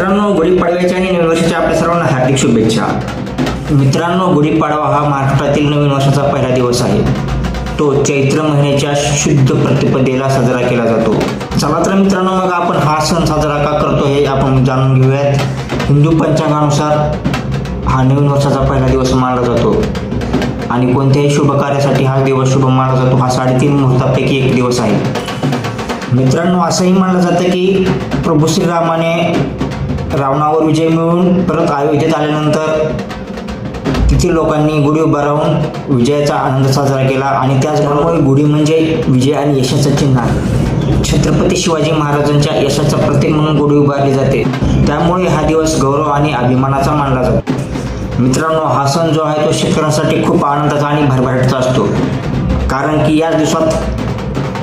मित्रांनो, गुढीपाडव्याच्या आणि नवीन वर्षाच्या आपल्या सर्वांना हार्दिक शुभेच्छा. मित्रांनो, गुढीपाडवा हा महाराष्ट्रातील नवीन वर्षाचा पहिला दिवस आहे. तो चैत्र महिन्याच्या शुद्ध प्रतिपदेला साजरा केला जातो. चला तर मित्रांनो, मग आपण हा सण साजरा का करतो हे आपण जाणून घेऊयात. हिंदू पंचांगानुसार हा नवीन वर्षाचा पहिला दिवस मानला जातो आणि कोणत्याही शुभ कार्यासाठी हा दिवस शुभ मानला जातो. हा 3.5 मुहूर्तापैकी एक दिवस आहे. मित्रांनो, असंही मानलं जातं की प्रभू श्रीरामाने रावणावर विजय मिळवून परत अयोध्येत आल्यानंतर तिथे लोकांनी गुढी उभारून विजयाचा आनंद साजरा केला आणि त्याचबरोबर गुढी म्हणजे विजय आणि यशाचं चिन्ह आहे. छत्रपती शिवाजी महाराजांच्या यशाचं प्रतीक म्हणून गुढी उभारली जाते. त्यामुळे हा दिवस गौरव आणि अभिमानाचा मानला जातो. मित्रांनो, हा सण जो आहे तो शेतकऱ्यांसाठी खूप आनंदाचा आणि भरभराटीचा असतो, कारण की या दिवसात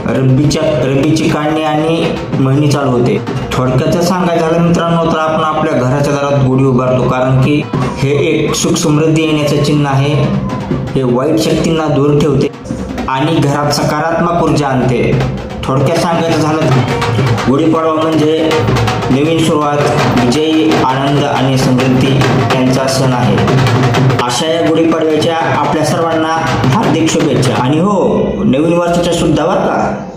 रब्बीची काढणी आणि मळणी चालू होते. थोडक्यात सांगायचं झालं मित्रांनो, तर आपण आपल्या घराच्या दारात गुढी उभारतो, कारण की हे एक सुख समृद्धी येण्याचं चिन्ह आहे. हे वाईट शक्तींना दूर ठेवते आणि घरात सकारात्मक ऊर्जा आणते. थोडक्यात सांगायचं झालं तर गुढीपाडवा म्हणजे नवीन सुरुवात, विजयी, आनंद आणि समृद्धी यांचा सण आहे. अशा या गुढीपाडव्याच्या आपल्या सर्वांना हार्दिक शुभेच्छा आणि हो, नवीन वर्षाच्या सुद्धा बरं का.